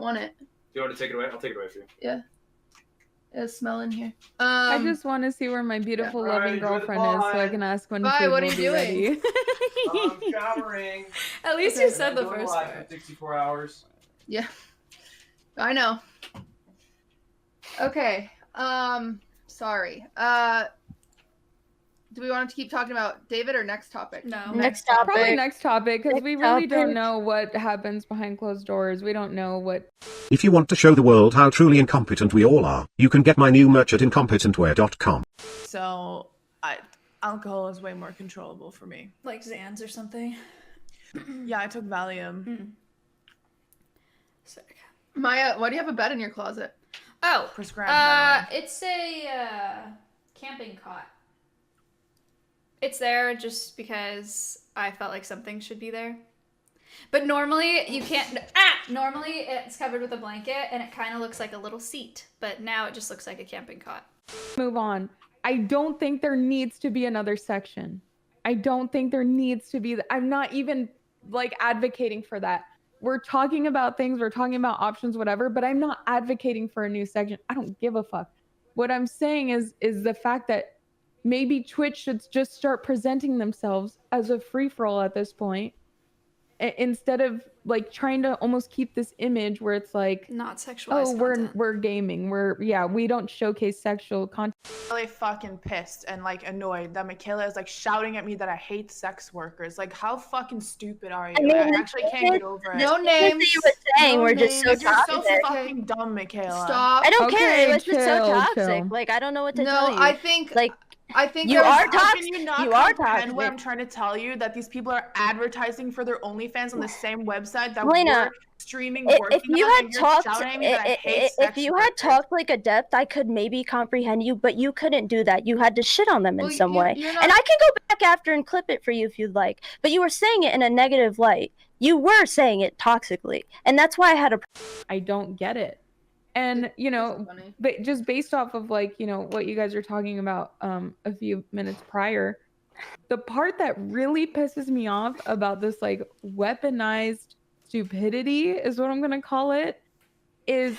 don't want it. Do you want to take it away? I'll take it away for you. Yeah. It's smelling here. I just want to see where my beautiful, loving girlfriend is, so I can ask when Bye, food what are will you be doing? ready. I'm showering. At least you said the first part. part. 64 hours. Yeah. I know. Okay. Sorry. Do we want to keep talking about David or next topic? No. Next topic. Probably next topic, because Next we really don't topic. know what happens behind closed doors. We don't know what... If you want to show the world how truly incompetent we all are, you can get my new merch at incompetentwear.com. So, alcohol is way more controllable for me. Like Xans or something. Yeah, I took Valium. Sick. Maya, why do you have a bed in your closet? Oh, Prescribed, by the way. it's a camping cot. It's there just because I felt like something should be there. But normally you can't. Normally it's covered with a blanket and it kind of looks like a little seat. But now it just looks like a camping cot. Move on. I don't think there needs to be another section. I don't think there needs to be. I'm not even like advocating for that. We're talking about things. We're talking about options, whatever. But I'm not advocating for a new section. I don't give a fuck. What I'm saying is the fact that maybe Twitch should just start presenting themselves as a free-for-all at this point, instead of like trying to almost keep this image where it's like, not sexualized. we're gaming. We don't showcase sexual content. Really fucking pissed and like annoyed that Michaela is like shouting at me that I hate sex workers. Like, how fucking stupid are you? I mean, I actually can't get over it. No names. You were saying No we're just so names. You're so toxic. fucking dumb, Michaela. Stop. I don't care. Okay, It's just so chill, toxic. chill. Like, I don't know what to No, tell you. I think like, you there's- are How toxic. can you not You are comprehend what toxic. I'm trying to tell you? That these people are advertising for their OnlyFans on the same website that Helena, we're streaming, If working you on, had and you're talked, shouting at me that I hate if sex you had workers. talked like a depth, I could maybe comprehend you, but you couldn't do that. You had to shit on them in Well, some way. you're not- And I can go back after and clip it for you if you'd like. But you were saying it in a negative light. You were saying it toxically, and that's why I had a. I don't get it. And you know, funny. but just based off of like, you know, what you guys are talking about a few minutes prior, the part that really pisses me off about this like weaponized stupidity is what I'm gonna call it, is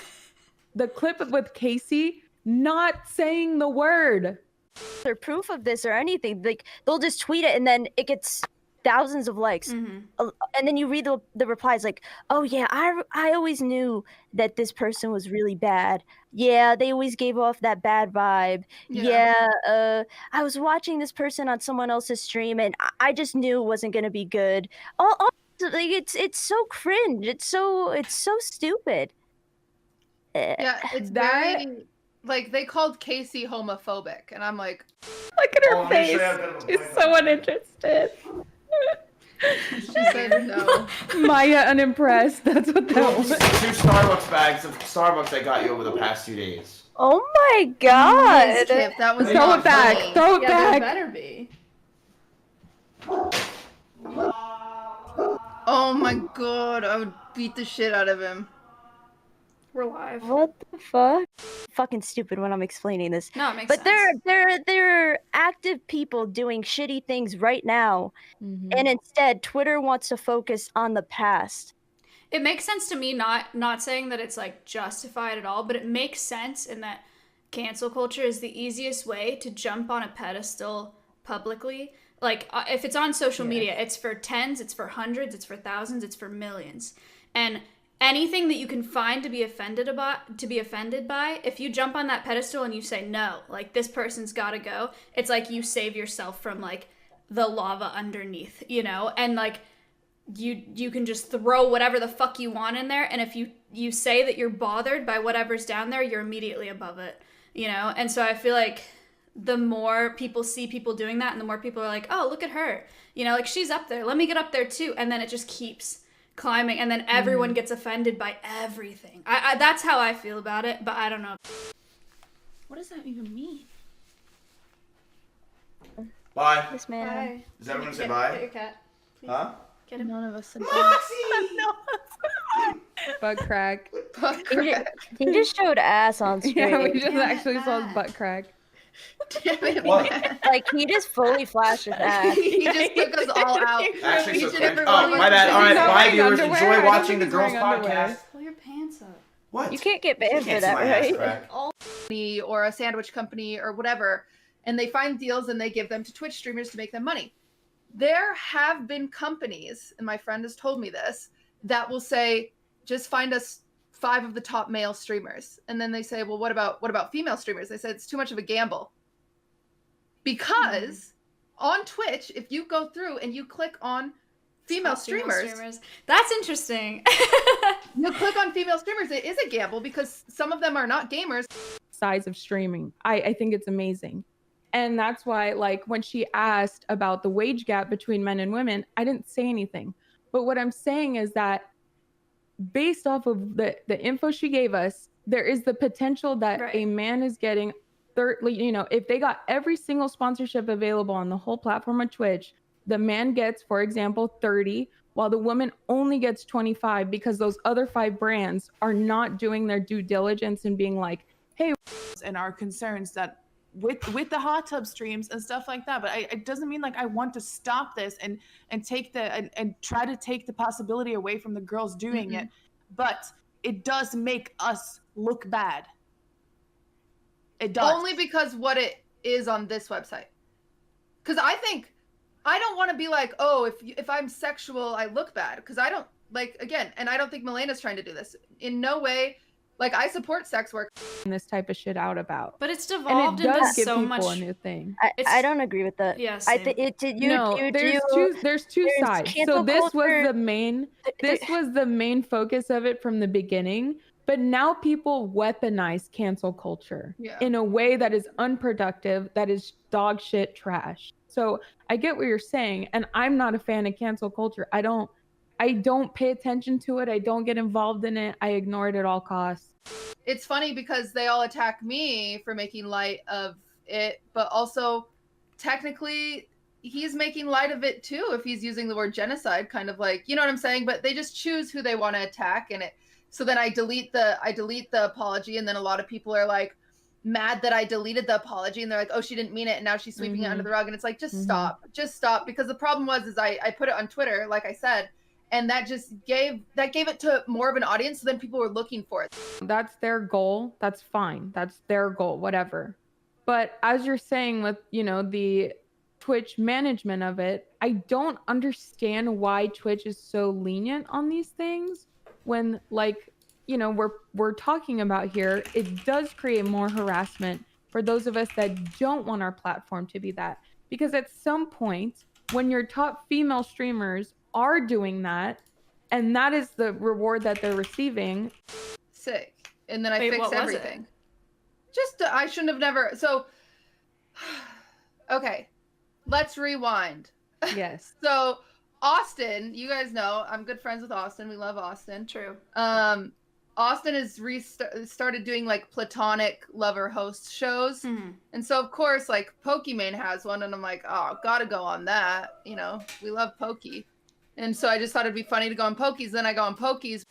the clip with Casey not saying the word. Or proof of this or anything. Like, they'll just tweet it and then it gets thousands of likes. And then you read the replies like, oh yeah, I always knew that this person was really bad. Yeah, they always gave off that bad vibe. Yeah, I was watching this person on someone else's stream and I just knew it wasn't gonna be good. All like, it's so cringe. It's so stupid. Yeah, it's That- very like they called Casey homophobic, and I'm like, Look at her Oh, let me show you face. a bit of a She's point. so uninterested. she said no. Maya unimpressed. That's what that was. 2 Starbucks bags of Starbucks I got you over the past 2 days. Oh my god. Skip, that was Throw not it back. funny. Throw it Yeah, there back. better be. Oh my god, I would beat the shit out of him. We're live. What the fuck? Fucking stupid when I'm explaining this. No, it makes But sense. there are active people doing shitty things right now, and instead Twitter wants to focus on the past. It makes sense to me, not saying that it's like justified at all, but it makes sense in that cancel culture is the easiest way to jump on a pedestal publicly. Like if it's on social media, it's for tens, it's for hundreds, it's for thousands, it's for millions. And anything that you can find to be offended by, if you jump on that pedestal and you say no, like this person's got to go, it's like you save yourself from like the lava underneath, you know? And like you can just throw whatever the fuck you want in there, and if you say that you're bothered by whatever's down there, you're immediately above it, you know? And so I feel like the more people see people doing that, and the more people are like, oh, look at her, you know, like she's up there, let me get up there too. And then it just keeps climbing, and then everyone gets offended by everything. I that's how I feel about it, but I don't know. What does that even mean? Bye. This man. Does everyone say Get bye? your cat. Please. Huh? Get him. None of us said Butt crack. He just showed ass on screen. Yeah, we just actually saw his butt crack. What? Like, he just fully flashed his ass. He just took us all out. Actually, Each so and quick. every Oh, one of my us bad. is All right, not bye, wearing viewers. underwear. I Enjoy don't watching think the he's girls' wearing underwear. podcast. Pull your pants up. What? You can't get You banned can't for see that, my ass right? crack. Or a sandwich company or whatever, and they find deals and they give them to Twitch streamers to make them money. There have been companies, and my friend has told me this, that will say, just find us 5 of the top male streamers. And then they say, well, what about female streamers? They said it's too much of a gamble. Because on Twitch, if you go through and you click on female streamers, that's interesting. you click on female streamers, it is a gamble because some of them are not gamers. Size of streaming. I think it's amazing. And that's why, like, when she asked about the wage gap between men and women, I didn't say anything. But what I'm saying is that based off of the info she gave us, there is the potential that a man is getting if they got every single sponsorship available on the whole platform of Twitch, the man gets, for example, 30, while the woman only gets 25 because those other 5 brands are not doing their due diligence and being like, hey, and our concerns that with the hot tub streams and stuff like that, but it doesn't mean like I want to stop this and take and try to take the possibility away from the girls doing it, but it does make us look bad. It does. Only because what it is on this website. Because I think I don't want to be like, oh, if I'm sexual, I look bad. Because I don't, like, again, and I don't think Milena's trying to do this. In no way, like, I support sex work. This type of shit out about. But it's And devolved it does into give so people much. a new thing. I don't agree with that. Yeah, I same. think There's two sides. So cancel this was culture. the main focus of it from the beginning. But now people weaponize cancel culture in a way that is unproductive, that is dog shit trash. So I get what you're saying, and I'm not a fan of cancel culture. I don't pay attention to it. I don't get involved in it. I ignore it at all costs. It's funny because they all attack me for making light of it, but also technically he's making light of it too if he's using the word genocide, kind of like, you know what I'm saying? But they just choose who they want to attack, and so then I delete the apology, and then a lot of people are like mad that I deleted the apology, and they're like, oh, she didn't mean it, and now she's sweeping it under the rug, and it's like, just stop, because the problem was I put it on Twitter, like I said, and that gave it to more of an audience, so then people were looking for it. That's their goal. That's fine. That's their goal, whatever. But as you're saying with, the Twitch management of it, I don't understand why Twitch is so lenient on these things when, like, we're talking about here, it does create more harassment for those of us that don't want our platform to be that. Because at some point, when your top female streamers are doing that, and that is the reward that they're receiving. Sick. And then I Wait, fixed what was everything. I shouldn't have never. So, okay, let's rewind. Yes. So, Austin, you guys know, I'm good friends with Austin. We love Austin. True. Austin has started doing like platonic lover host shows. And so of course like Pokimane has one, and I'm like, oh, gotta go on that. We love Pokey. And so I just thought it'd be funny to go on Pokies. Then I go on Pokies.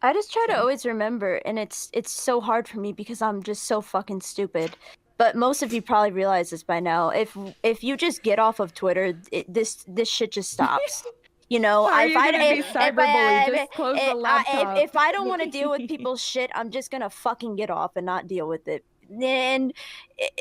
I just try to always remember, and it's so hard for me because I'm just so fucking stupid. But most of you probably realize this by now. If you just get off of Twitter, this shit just stops. If I don't want to deal with people's shit, I'm just gonna fucking get off and not deal with it. And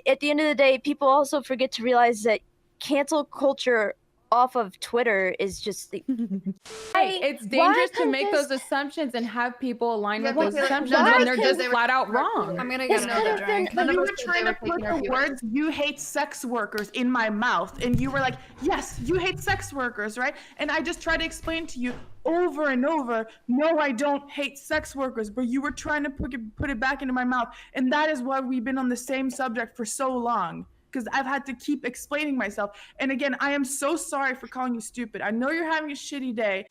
at the end of the day, people also forget to realize that cancel culture off of Twitter is just it's dangerous to make those assumptions and have people align with those assumptions when they're just flat out wrong. I'm gonna get another drink. You were trying to put the words "you hate sex workers" in my mouth, and you were like, "Yes, you hate sex workers, right?" And I just tried to explain to you over and over, "No, I don't hate sex workers," but you were trying to put it back into my mouth, and that is why we've been on the same subject for so long. Because I've had to keep explaining myself. And again, I am so sorry for calling you stupid. I know you're having a shitty day.